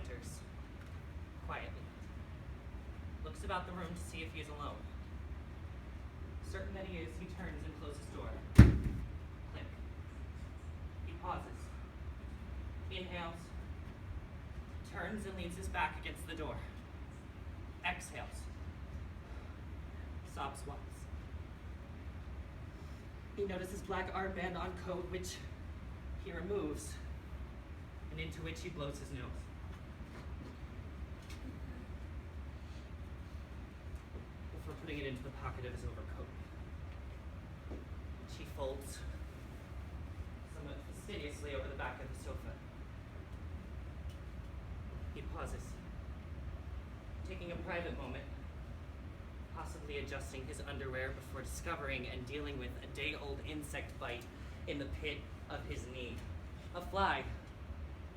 enters, quietly. Looks about the room to see if he is alone. Certain that he is, he turns and closes door. Click. He pauses. Inhales. Turns and leans his back against the door. Exhales. Sobs once. He notices black armband on coat, which he removes, and into which he blows his nose. Before putting it into the pocket of his overcoat, which he folds somewhat fastidiously over the back of the sofa. He pauses, taking a private moment, possibly adjusting his underwear before discovering and dealing with a day-old insect bite in the pit of his knee. A fly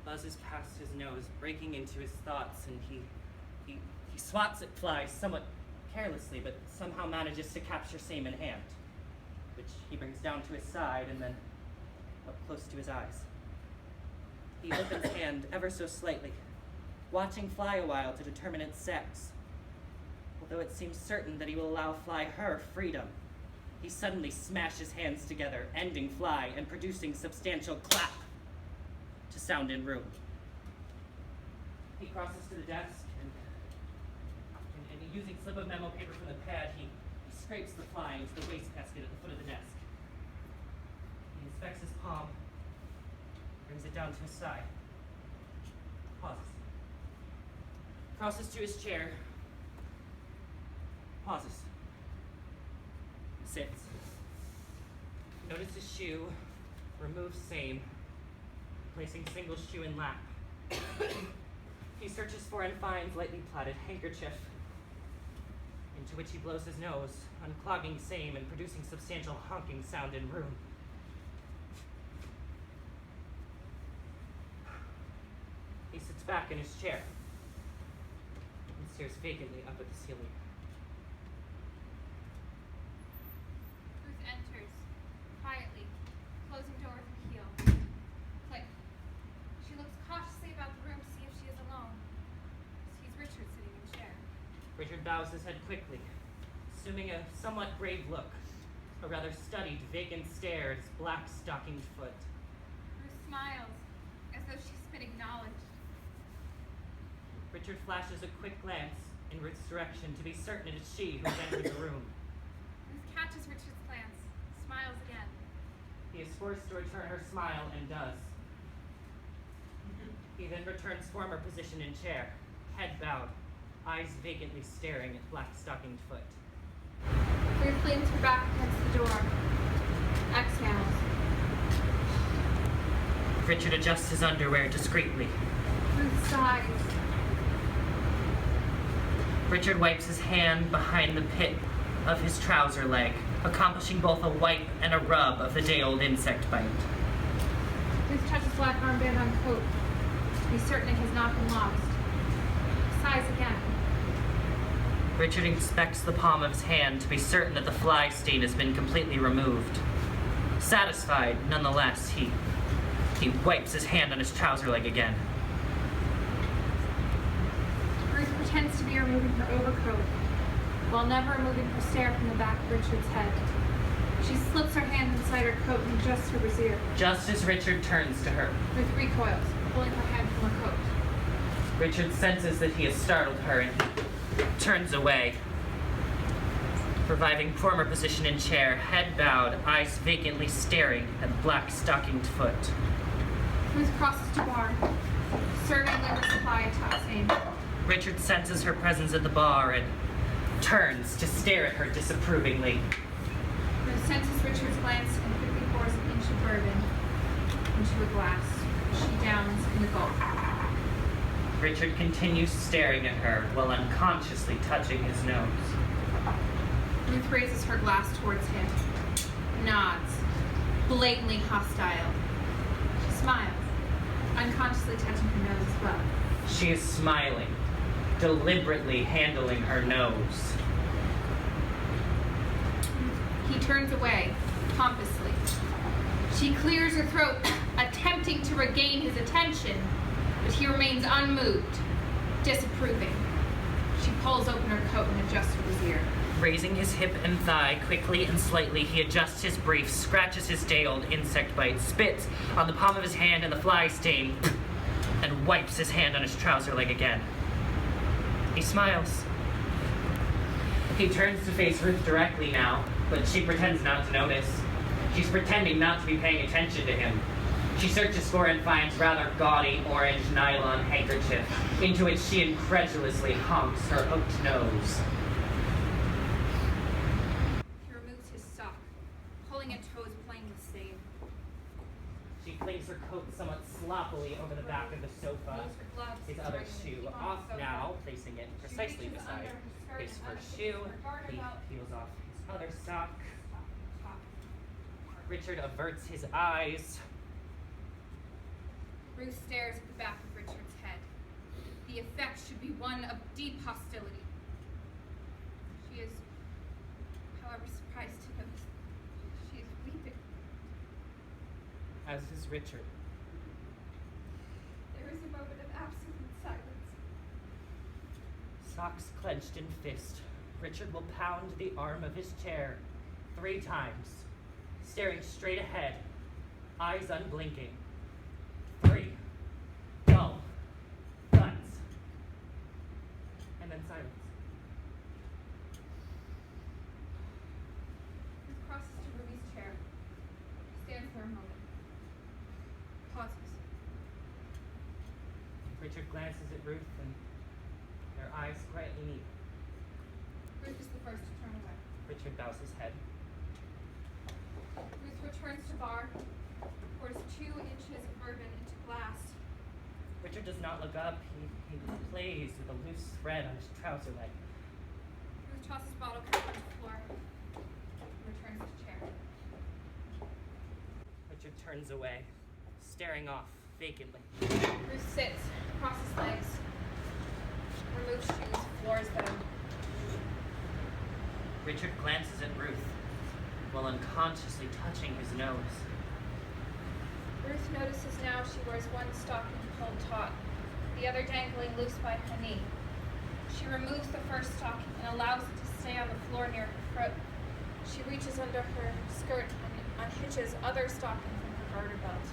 buzzes past his nose, breaking into his thoughts, and he swats at flies somewhat carelessly, but somehow manages to capture same in hand, which he brings down to his side and then up close to his eyes. He opens hand ever so slightly, watching fly a while to determine its sex. Although it seems certain that he will allow fly her freedom, he suddenly smashes hands together, ending fly and producing substantial clap to sound in room. He crosses to the desk and using slip of memo paper from the pad, he scrapes the fly into the wastebasket at the foot of the desk. He inspects his palm, brings it down to his side, pauses. Crosses to his chair, pauses, sits, notices shoe, removes same, placing single shoe in lap. He searches for and finds lightly plaited handkerchief, into which he blows his nose, unclogging same and producing substantial honking sound in room. He sits back in his chair and stares vacantly up at the ceiling. Ruth enters, quietly, closing door with her heel. Click. She looks cautiously about the room to see if she is alone. Sees Richard sitting in chair. Richard bows his head quickly, assuming a somewhat grave look, a rather studied, vacant stare at his black stockinged foot. Ruth smiles, as though she's spitting knowledge. Richard flashes a quick glance in Ruth's direction to be certain it is she who has entered the room. Ruth catches Richard's glance, smiles again. He is forced to return her smile and does. He then returns former position in chair, head bowed, eyes vacantly staring at black stockinged foot. Ruth leans her back against the door. Exhales. Richard adjusts his underwear discreetly. Ruth sighs. Richard wipes his hand behind the pit of his trouser leg, accomplishing both a wipe and a rub of the day-old insect bite. Ruth touches black armband on coat, to be certain it has not been lost. Sighs again. Richard inspects the palm of his hand to be certain that the fly stain has been completely removed. Satisfied, nonetheless, he wipes his hand on his trouser leg again. Ruth pretends to be removing her overcoat, while never removing her stare from the back of Richard's head. She slips her hand inside her coat and adjusts her brassiere. Just as Richard turns to her, Ruth recoils, pulling her hand from her coat. Richard senses that he has startled her and turns away. Reviving former position in chair, head bowed, eyes vacantly staring at black stockinged foot. Ruth crosses to bar, serving liquor supply atop same. Richard senses her presence at the bar and turns to stare at her disapprovingly. Ruth senses Richard's glance and quickly pours an inch of bourbon into a glass, which she downs in a gulp. Richard continues staring at her while unconsciously touching his nose. Ruth raises her glass towards him, nods, blatantly hostile. She smiles, unconsciously touching her nose as well. She is smiling, deliberately handling her nose. He turns away, pompously. She clears her throat, attempting to regain his attention, but he remains unmoved, disapproving. She pulls open her coat and adjusts her brassiere. Raising his hip and thigh quickly and slightly, he adjusts his brief, scratches his day-old insect bite, spits on the palm of his hand and the fly stain, and wipes his hand on his trouser leg again. He smiles. He turns to face Ruth directly now, but she pretends not to notice. She's pretending not to be paying attention to him. She searches for and finds rather gaudy orange nylon handkerchief, into which she incredulously honks her hooked nose. He removes his sock, pulling at toes playing with stain. She flings her coat somewhat sloppily over the back of the sofa. Moves her gloves, His other starting to shoe keep on off the sofa. now, placing it She precisely reaches beside under her skirt his and first unhitches shoe. her garter He belt. peels off his other sock. Top. Richard averts his eyes. Ruth stares at the back of Richard's head. The effect should be one of deep hostility. She is, however, surprised to notice she is weeping. As is Richard. There is a moment of absolute silence. Socks clenched in fist, Richard will pound the arm of his chair 3 times, staring straight ahead, eyes unblinking. 3 dull thuds, and then silence. Ruth crosses to Ruby's chair, stands for a moment, pauses. Richard glances at Ruth, and their eyes quietly meet. Ruth is the first to turn away. Richard bows his head. Ruth returns to bar, pours 2 inches of bourbon into glass. Richard does not look up. He plays with a loose thread on his trouser leg. Ruth tosses bottle cap onto the floor, returns to chair. Richard turns away, staring off vacantly. Ruth sits, crosses legs, removes shoes, floors them. Richard glances at Ruth, while unconsciously touching his nose. Ruth notices now she wears one stocking pulled taut, the other dangling loose by her knee. She removes the first stocking and allows it to stay on the floor near her throat. She reaches under her skirt and unhitches other stocking from her garter belt.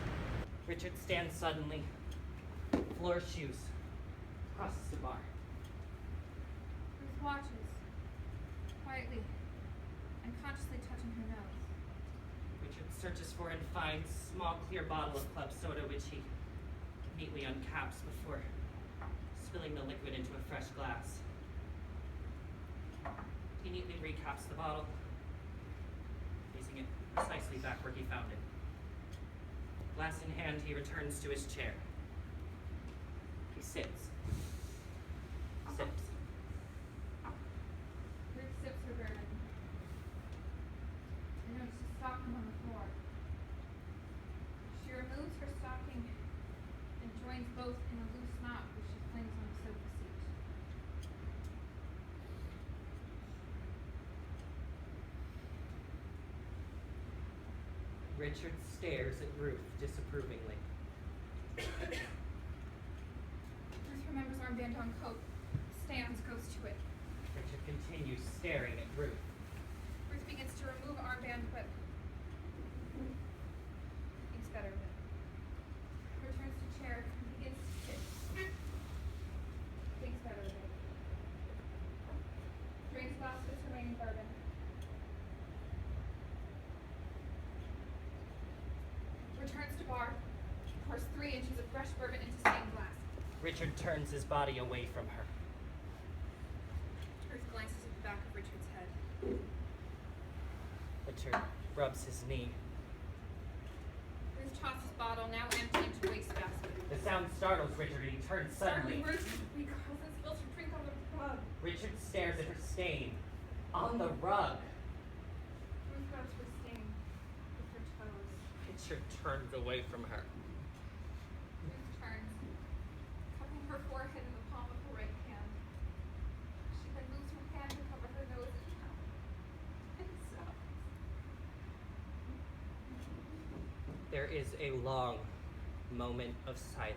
Richard stands suddenly, floor shoes, crosses the bar. Ruth watches, quietly, unconsciously touching her nose. Richard searches for and finds a small clear bottle of club soda, which he neatly uncaps before spilling the liquid into a fresh glass. He neatly recaps the bottle, placing it precisely back where he found it. Glass in hand, he returns to his chair. He sits. Sips. Ruth sips her bourbon and notices a stocking on the floor. She removes her stocking and joins both in a loose knot which she flings on the sofa seat. Richard stares at Ruth disapprovingly. Ruth remembers armband on coat, stands, goes to it. Richard continues staring at Ruth. Ruth begins to remove armband, but thinks better of it. Returns to chair and begins to sit. Thinks better of it. Drains glass of its remaining bourbon. Returns to bar, pours 3 inches of fresh bourbon into same glass. Richard turns his body away from her. Ruth glances at the back of Richard's head. Richard rubs his knee. Ruth tosses bottle, now empty, into wastebasket. The sound startles Richard and he turns suddenly. Ruth, because it spills her drink on the rug. Richard stares at her stain on the rug. Ruth rubs her stain with her toes. Richard turns away from her. Ruth turns, cupping her forehead in the palm of her right hand. She then moves her hand to cover her nose and mouth. And sobs. There is a long moment of silence.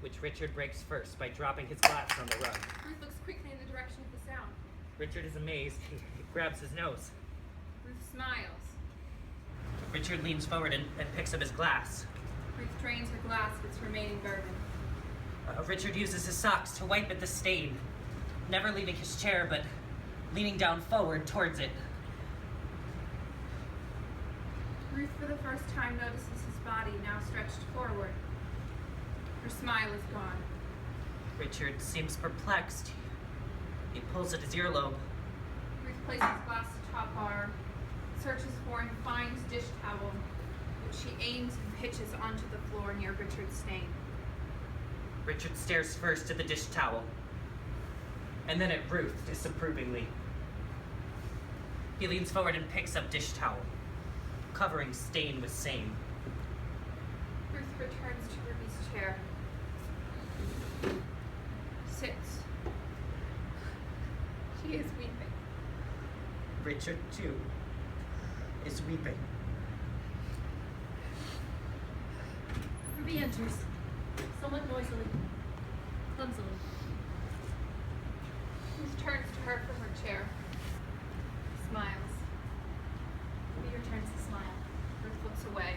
which Richard breaks first by dropping his glass on the rug. Ruth looks quickly in the direction of the sound. Richard is amazed. He grabs his nose. Ruth smiles. Richard leans forward and picks up his glass. Ruth drains her glass of its remaining bourbon. Richard uses his socks to wipe at the stain, never leaving his chair, but leaning down forward towards it. Ruth, for the first time, notices his body now stretched forward. Her smile is gone. Richard seems perplexed. He pulls at his earlobe. Ruth places glass atop bar, searches for and finds dish towel, which she aims and pitches onto the floor near Richard's stain. Richard stares first at the dish towel, and then at Ruth disapprovingly. He leans forward and picks up dish towel, covering stain with same. Ruth returns to Ruby's chair. Sits. She is weeping. Richard, too, is weeping. Ruby enters, somewhat noisily, clumsily. Ruth turns to her from her chair. Smiles. Ruby returns the smile. Ruth looks away.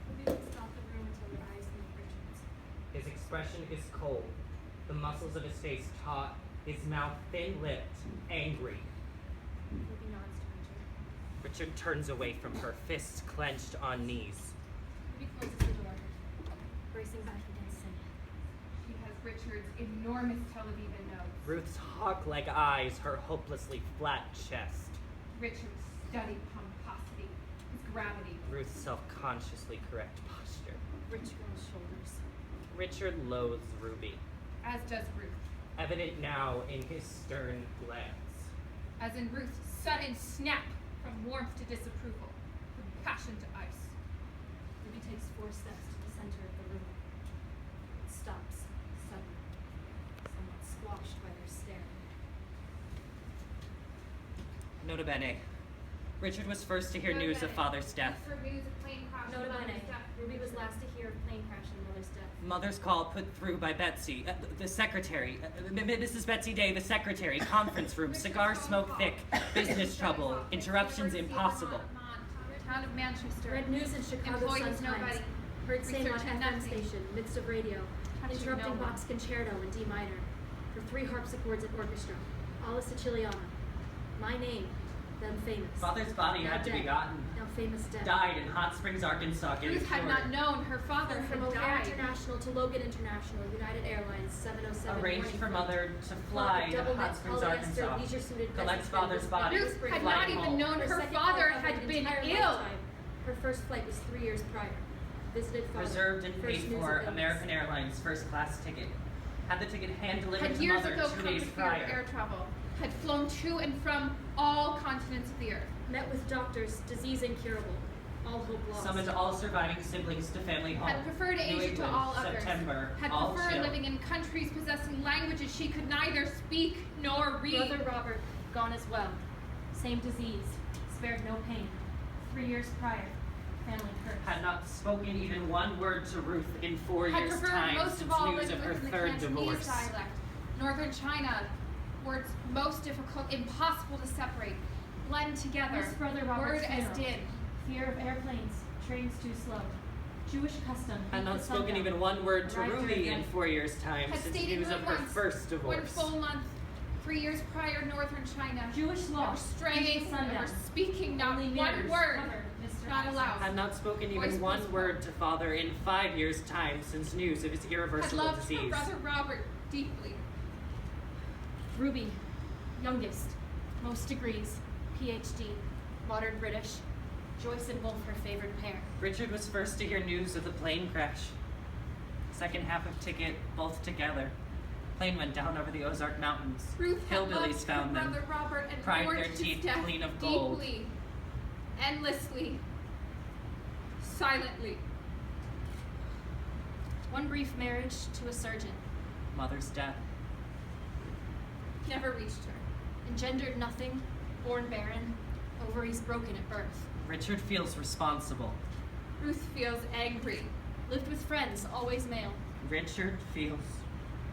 Ruby looks about the room until her eyes meet Richard's. His expression is cold, the muscles of his face taut, his mouth thin-lipped, angry. Ruby nods to Richard. Richard turns away from her, fists clenched on knees. Ruby closes the door, bracing back against Sin. She has Richard's enormous Tel Aviv nose. Ruth's hawk-like eyes, her hopelessly flat chest. Richard's studied pomposity, his gravity. Ruth's self-consciously correct posture. Rich girl's shoulders. Richard loathes Ruby, As does Ruth. evident now in his stern glance. As in Ruth's sudden snap from warmth to disapproval, from passion to ice. Ruby takes 4 steps to the center of the room. It stops, suddenly, somewhat squashed by their stare. Nota bene. Richard was first to hear Nota news of bene. father's death. For news of plane crash. Nota mother's bene. death. Ruby was last to hear of plane crash and mother's death. Mother's call put through by Betsy, the secretary, Mrs. Betsy Day, the secretary, conference room, cigar smoke thick, business trouble, interruptions impossible. Town of Manchester. Read news in Chicago Employees Sun-Times. nobody. Heard same on Research and FM nothing. station, midst of radio. Touching Interrupting no one. Bach's concerto in D minor. For 3 harpsichords at orchestra. Alla Siciliana. My name. Them famous. Father's body Now had to be dead. gotten. Now famous dead. Died in Hot Springs, Arkansas, getting Ruth had cured. not known her father From had O'Hare died. International to Logan International, United Airlines 707. Arranged morning for flight. mother to Flight fly of to double Hot knit Springs, polyester Arkansas. leisure-suited Collects business father's business body. Ruth had Flying not even home. known her second father flight had covered been entire ill. lifetime. Her first flight was 3 years prior. Visited father. Reserved and First paid news for of illness. American Airlines first class ticket. Had the ticket hand delivered Had to years mother ago 2 come days to fear of air prior. travel. Had flown to and from all continents of the earth. Met with doctors, disease incurable. All hope lost. Summoned all surviving siblings to family home. Had preferred New Asia to England, all others. September, Had all preferred chill. living in countries possessing languages she could neither speak nor read. Brother Robert, gone as well. Same disease. Spared no pain. 3 years prior. Family curse. Had not spoken even one word to Ruth in 4 Had years' preferred time most since of all news living of her within the third Cantonese divorce. dialect. Northern China, words most difficult, impossible to separate, blend together. Miss Brother Robert's word as funeral. did. Fear of airplanes. Trains too slow. Jewish custom. Had heat not the spoken sundown. even one word to Arrived Ruby during in night. 4 years' time Had since stayed in news of room her once, first divorce. 1 full month, 3 years prior, Northern China. Jewish law. Never straying, Heat the sundown. never speaking, not Only one mirrors word. covered Mr. Not Access. allowed. Had not spoken Voice even one postponed. word to father in 5 years' time since news of his Had irreversible loved her disease. brother Robert deeply. Ruby, youngest, most degrees, PhD, modern British. Joyce and Wolf, her favored pair. Richard was first to hear news of the plane crash. Second half of ticket, both together. Plane went down over the Ozark Mountains. Ruth had Hillbillies loved found her them. brother Robert and pried mourned their his teeth death clean of gold. deeply, endlessly, silently. One brief marriage to a surgeon. Mother's death. Never reached her. Engendered nothing, born barren, ovaries broken at birth. Richard feels responsible. Ruth feels angry. Lived with friends, always male. Richard feels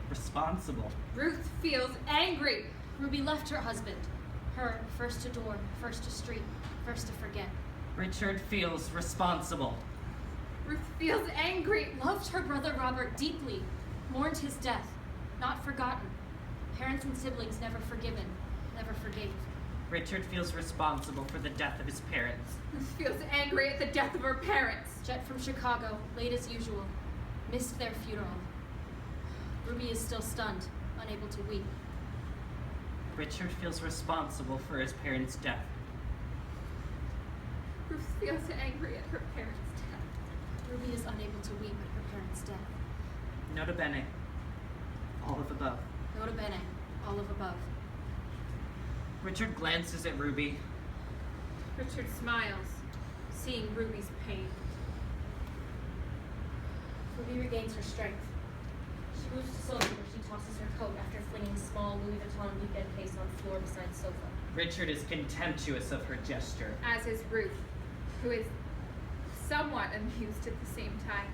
responsible. Ruth feels angry. Ruby left her husband. Her, first to door, first to street, first to forget. Richard feels responsible. Ruth feels angry. Loved her brother Robert deeply. Mourned his death. Not forgotten. Parents and siblings never forgiven. Never forgave. Richard feels responsible for the death of his parents. Ruth feels angry at the death of her parents. Jet from Chicago, late as usual. Missed their funeral. Ruby is still stunned, unable to weep. Richard feels responsible for his parents' death. Ruth feels angry at her parents' death. Ruby is unable to weep at her parents' death. Nota bene. All of above. Nota bene, all of above. Richard glances at Ruby. Richard smiles, seeing Ruby's pain. Ruby regains her strength. She moves to Sylvia where she tosses her coat after flinging small Louis Vuitton weekend case on floor beside sofa. Richard is contemptuous of her gesture. As is Ruth, who is somewhat amused at the same time.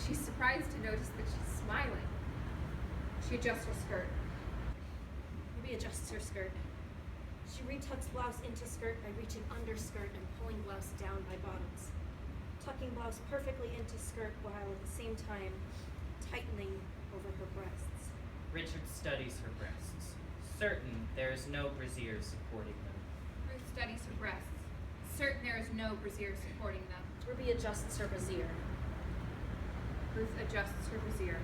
She's surprised to notice that she's smiling. She adjusts her skirt. Ruby adjusts her skirt. She retucks blouse into skirt by reaching under skirt and pulling blouse down by bottoms. Tucking blouse perfectly into skirt while at the same time tightening over her breasts. Richard studies her breasts, certain there is no brassiere supporting them. Ruth studies her breasts, certain there is no brassiere supporting them. Ruby adjusts her brassiere. Ruth adjusts her brassiere.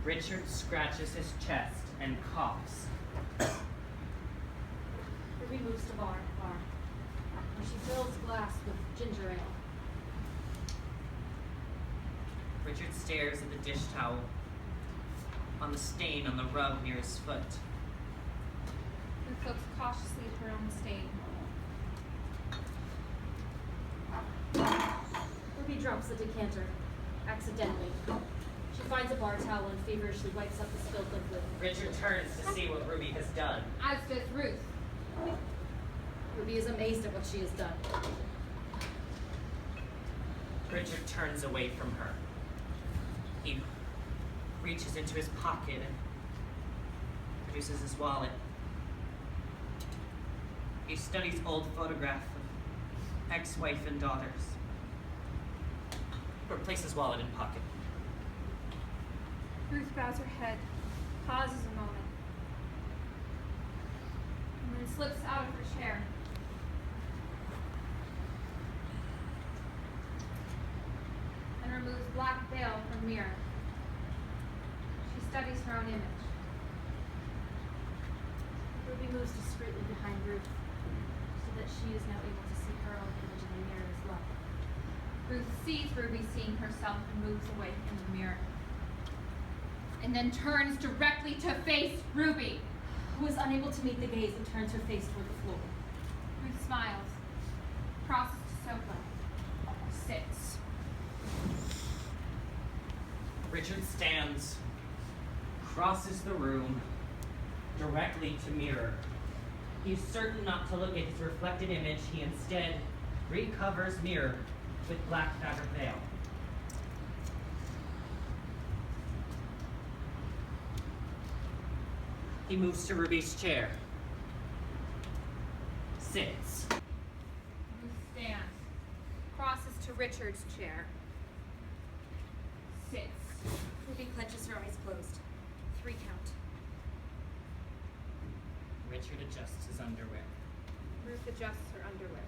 Richard scratches his chest and coughs. Ruby moves to bar, where she fills glass with ginger ale. Richard stares at the dish towel on the stain on the rug near his foot. Ruth looks cautiously at her own stain. Ruby drops the decanter, accidentally. She finds a bar towel and feverishly wipes up the spilled liquid. Richard turns to see what Ruby has done. As does Ruth. Ruby is amazed at what she has done. Richard turns away from her. He reaches into his pocket and produces his wallet. He studies old photograph of ex-wife and daughters. Replaces wallet in pocket. Ruth bows her head, pauses a moment, and then slips out of her chair. And removes black veil from mirror. She studies her own image. Ruby moves discreetly behind Ruth, so that she is now able to see her own image in the mirror as well. Ruth sees Ruby seeing herself and moves away from the mirror. And then turns directly to face Ruby, who is unable to meet the gaze and turns her face toward the floor. Ruth smiles, crosses to sofa, sits. Richard stands, crosses the room, directly to mirror. He's certain not to look at his reflected image. He instead recovers mirror with black fabric veil. He moves to Ruby's chair. Sits. Ruth stands, crosses to Richard's chair, sits. Ruby clenches her eyes closed. 3 count. Richard adjusts his underwear. Ruth adjusts her underwear.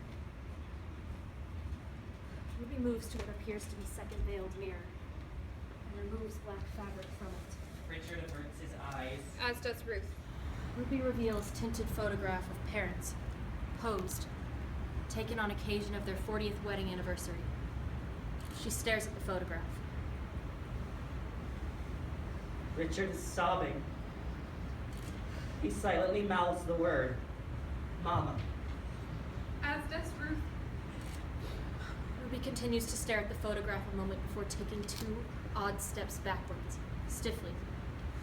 Ruby moves to what appears to be second veiled mirror and removes black fabric from it. Richard averts his eyes. As does Ruth. Ruby reveals tinted photograph of parents, posed, taken on occasion of their 40th wedding anniversary. She stares at the photograph. Richard is sobbing. He silently mouths the word, Mama. As does Ruth. Ruby continues to stare at the photograph a moment before taking 2 odd steps backwards. Stiffly,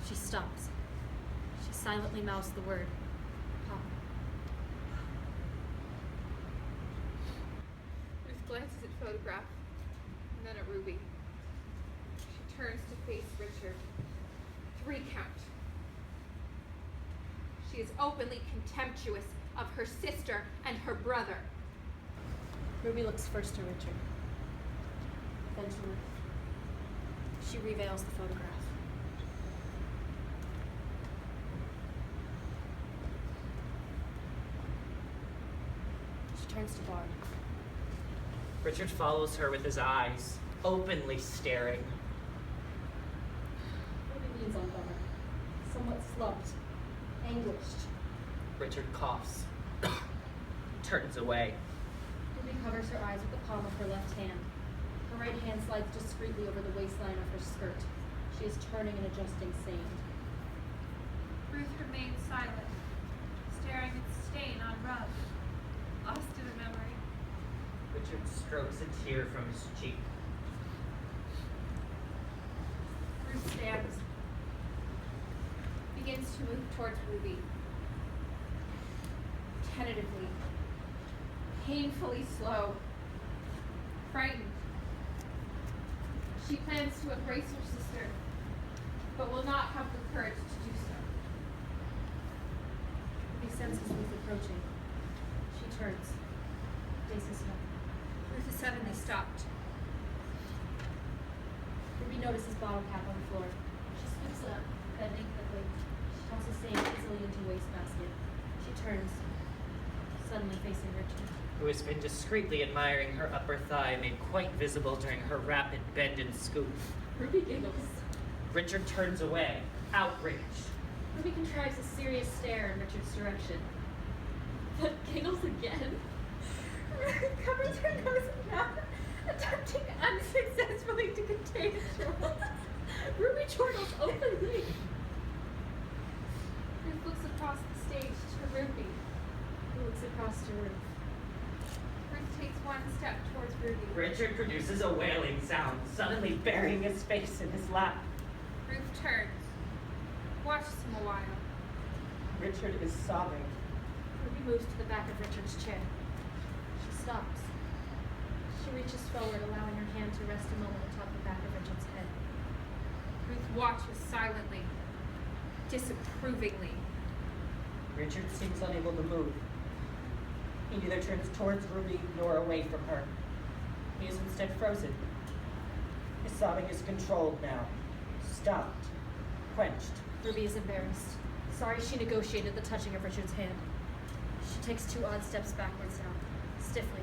she stops. She silently mouths the word, Papa. Ruth glances at photograph, and then at Ruby. turns to face Richard. 3 count. She is openly contemptuous of her sister and her brother. Ruby looks first to Richard, then to Ruth. She reveals the photograph. She turns to Barb. Richard follows her with his eyes, openly staring. Ruby leans on Barb, somewhat slumped, anguished. Richard coughs, turns away. Ruby covers her eyes with the palm of her left hand. Her right hand slides discreetly over the waistline of her skirt. She is turning and adjusting sand. Ruth remains silent, staring at stain on rug, lost in a memory. Richard strokes a tear from his cheek. Ruth stands, begins to move towards Ruby. Tentatively, painfully slow, frightened. She plans to embrace her sister, but will not have the courage to do so. Ruby senses Ruth approaching. She turns, faces him. Ruth is suddenly stopped. Ruby notices bottle cap on the floor. She scoops it up, bending quickly. She tosses sand easily into wastebasket. She turns, suddenly facing Richard. Who has been discreetly admiring her upper thigh made quite visible during her rapid bend and scoop. Ruby giggles. Richard turns away, outraged. Ruby contrives a serious stare in Richard's direction. But giggles again. Ruth covers her nose and mouth, attempting unsuccessfully to contain a chortle. Ruby chortles openly. Ruth looks across the stage to Ruby. Who looks across to Ruth. Ruth takes one step towards Ruby. Richard produces a wailing sound, suddenly burying his face in his lap. Ruth turns, watches him a while. Richard is sobbing. Ruby moves to the back of Richard's chair. She stops. She reaches forward, allowing her hand to rest a moment atop the back of Richard's head. Ruth watches silently, disapprovingly. Richard seems unable to move. He neither turns towards Ruby nor away from her. He is instead frozen. His sobbing is controlled now, stopped, quenched. Ruby is embarrassed. Sorry she negotiated the touching of Richard's hand. She takes 2 odd steps backwards now, stiffly,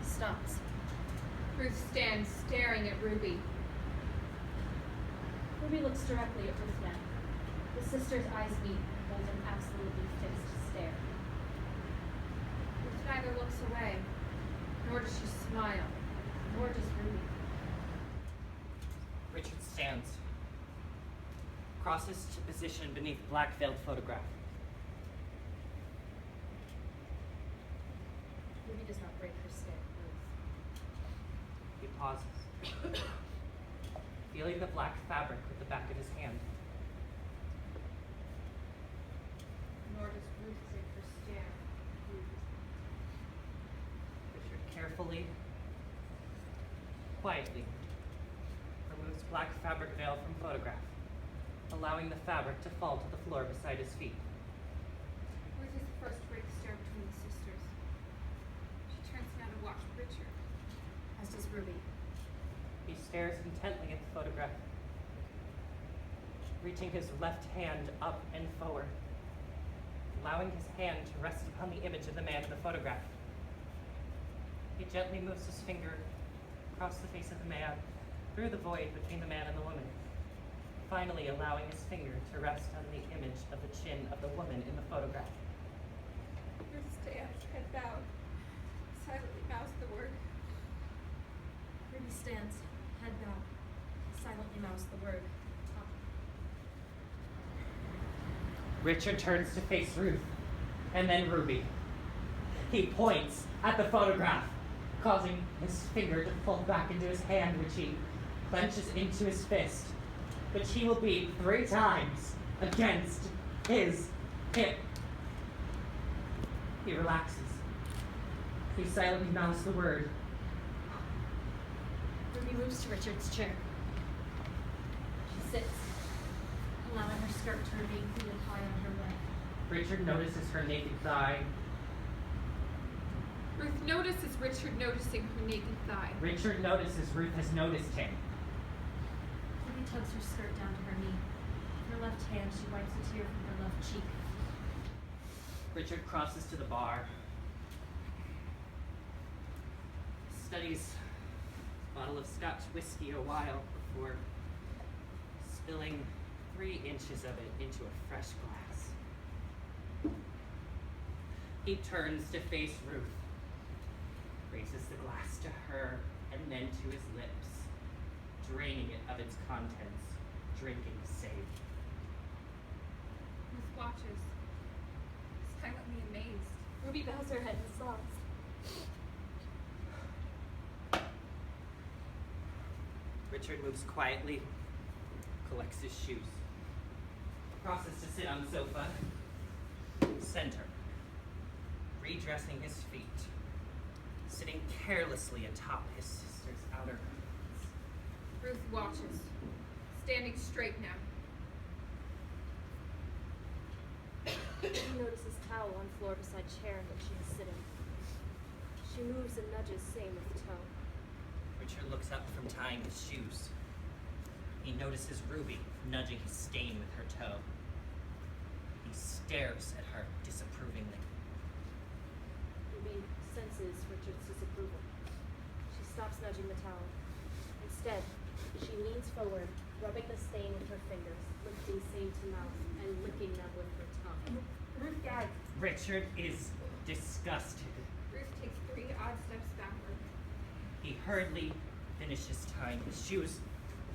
stops. Ruth stands staring at Ruby. Ruby looks directly at Ruth now. The sisters' eyes meet and hold an absolutely fixed stare. Ruth neither looks away, nor does she smile, nor does Ruby. Richard stands, crosses to position beneath black-veiled photograph. Ruby does not break her stare. He pauses, feeling the black fabric with the back of his hand. Nor does Ruth break her stare. Richard carefully, quietly, removes black fabric veil from photograph, allowing the fabric to fall to the floor beside his feet. Ruth is the first to break the stare between the sisters. She turns now to watch Richard. As does Ruby. He stares intently at the photograph, reaching his left hand up and forward, allowing his hand to rest upon the image of the man in the photograph. He gently moves his finger across the face of the man, through the void between the man and the woman, finally allowing his finger to rest on the image of the chin of the woman in the photograph. Ruth stands, head bowed, silently mouths the word. Ruby stands, head bowed, silently mouths the word. Up. Richard turns to face Ruth, and then Ruby. He points at the photograph, causing his finger to pull back into his hand, which he clenches into his fist, which he will beat 3 times against his hip. He relaxes. He silently mouths the word. Ruby moves to Richard's chair. sits, allowing her skirt to remain pleated high on her leg. Richard notices her naked thigh. Ruth notices Richard noticing her naked thigh. Richard notices Ruth has noticed him. Ruby tugs her skirt down to her knee. With her left hand, she wipes a tear from her left cheek. Richard crosses to the bar. Studies a bottle of Scotch whiskey a while before spilling 3 inches of it into a fresh glass. He turns to face Ruth, raises the glass to her and then to his lips, draining it of its contents, drinking save. Ruth watches, silently amazed. Ruby bows her head and sobs. Richard moves quietly, collects his shoes, crosses to sit on the sofa, center, redressing his feet, sitting carelessly atop his sister's outer garments. Ruth watches, standing straight now. She notices towel on floor beside chair in which she is sitting. She moves and nudges, same with toe. Richard looks up from tying his shoes. He notices Ruby nudging his stain with her toe. He stares at her disapprovingly. Ruby senses Richard's disapproval. She stops nudging the towel. Instead, she leans forward, rubbing the stain with her fingers, lifting same to mouth, and licking them with her tongue. Ruth gags. Richard is disgusted. Ruth takes 3 odd steps backward. He hurriedly finishes tying his shoes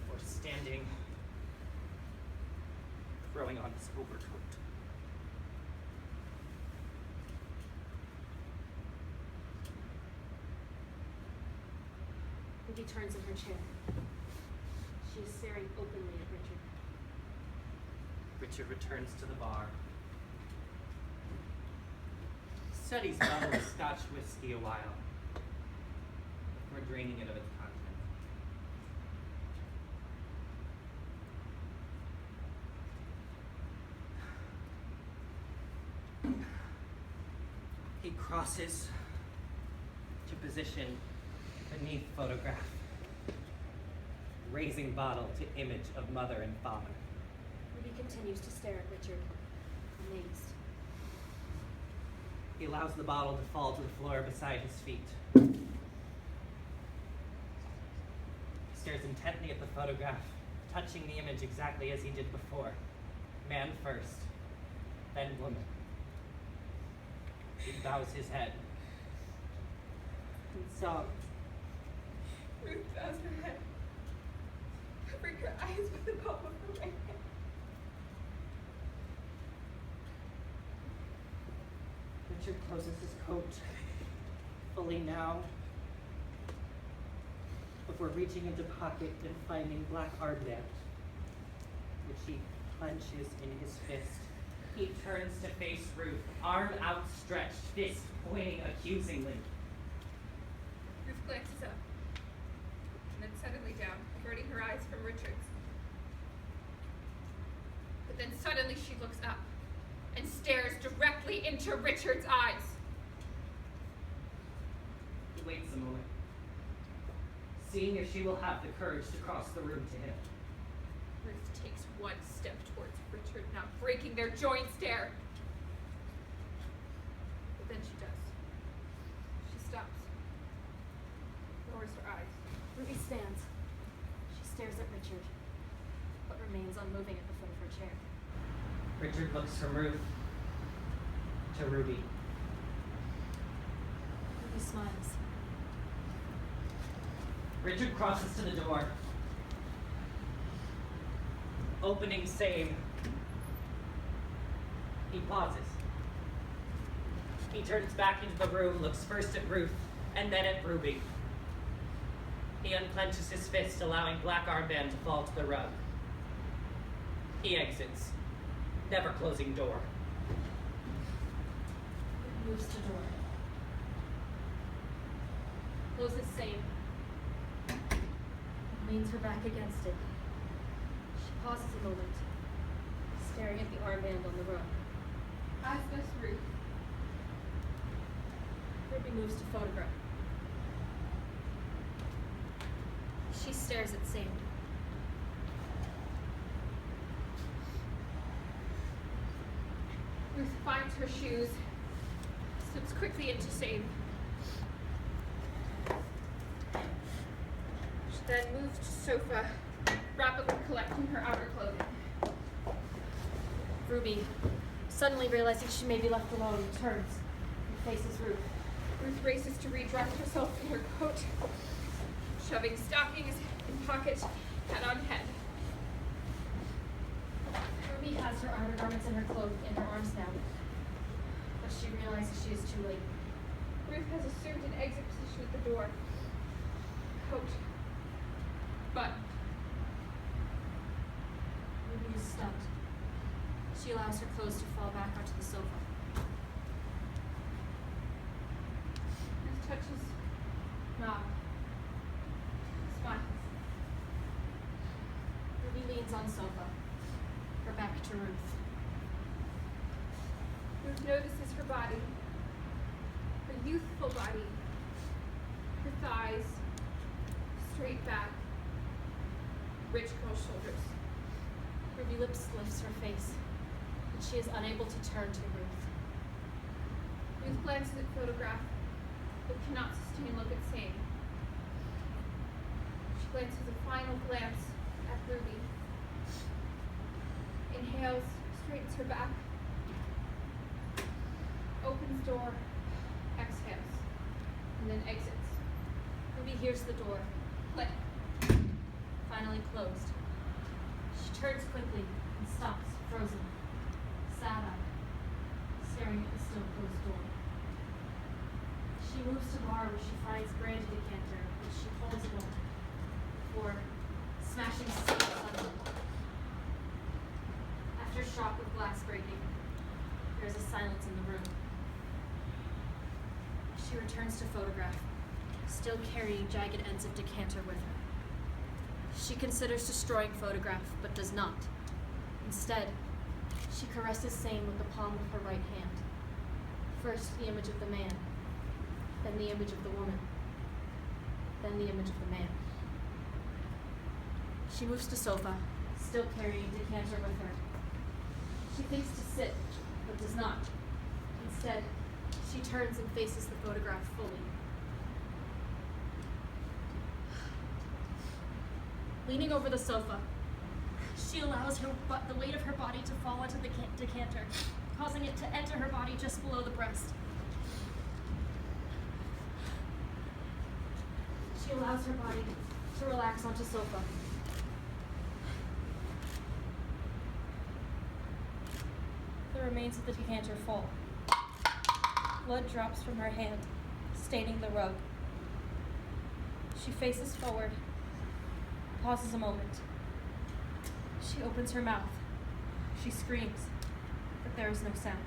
before standing, throwing on his overcoat. Ruby turns in her chair. She is staring openly at Richard. Richard returns to the bar. Studies a bottle of Scotch whiskey a while before draining it of its contents. He crosses to position beneath photograph, raising bottle to image of mother and father. Ruby continues to stare at Richard, amazed. He allows the bottle to fall to the floor beside his feet. He stares intently at the photograph, touching the image exactly as he did before. Man first, then woman. He bows his head and sobs. Ruth bows her head, covering her eyes with the palm of her right hand. Richard closes his coat fully now before reaching into pocket and finding black armband, which he clenches in his fist. He turns to face Ruth, arm outstretched, fist pointing accusingly. Ruth glances up, and then suddenly down, averting her eyes from Richard's. But then suddenly she looks up and stares directly into Richard's eyes. He waits a moment, seeing if she will have the courage to cross the room to him. Ruth takes 1 step towards Richard, now breaking their joint stare. But then she does. She stops, lowers her eyes. Ruby stands. She stares at Richard, but remains unmoving at the foot of her chair. Richard looks from Ruth to Ruby. Ruby smiles. Richard crosses to the door. Opening same. He pauses. He turns back into the room, looks first at Ruth, and then at Ruby. He unclenches his fist, allowing black armband to fall to the rug. He exits, never closing door. Moves to door. Closes same. Leans her back against it. She pauses a moment, staring at the armband on the rug. As does Ruth. Ruby moves to photograph. She stares at Sam. Ruth finds her shoes, slips quickly into Sam. She then moves to the sofa, rapidly collecting her outer clothing. Ruby, suddenly realizing she may be left alone, turns and faces Ruth. Ruth races to redress herself in her coat, shoving stockings in pocket, hat on head. Ruby has her outer garments and her cloak in her arms now, but she realizes she is too late. Ruth has assumed an exit position at the door. Coat. Button. Ruby is stunned. She allows her clothes to fall back onto the sofa. Ruth touches knob. Smiles. Ruby leans on sofa, her back to Ruth. Ruth notices her body. Her youthful body. Her thighs. Straight back. Rich girl shoulders. Ruby lifts her face, but she is unable to turn to Ruth. Ruth glances at photograph, but cannot sustain look at Sam. She glances a final glance at Ruby. Inhales, straightens her back. Opens door, exhales, and then exits. Ruby hears the door, Click. finally closed. She turns quickly and stops, frozen, sad-eyed, staring at the still closed door. She moves to the bar where she finds brandy decanter, which she holds a moment before smashing suddenly. After a shock of glass breaking, there is a silence in the room. She returns to photograph, still carrying jagged ends of decanter with her. She considers destroying photograph, but does not. Instead, she caresses Sam with the palm of her right hand. First the image of the man, then the image of the woman, then the image of the man. She moves to sofa, still carrying decanter with her. She thinks to sit, but does not. Instead, she turns and faces the photograph fully. Leaning over the sofa, she allows the weight of her body to fall onto the decanter, causing it to enter her body just below the breast. She allows her body to relax onto sofa. The remains of the decanter fall. Blood drops from her hand, staining the rug. She faces forward, pauses a moment. She opens her mouth. She screams, but there is no sound.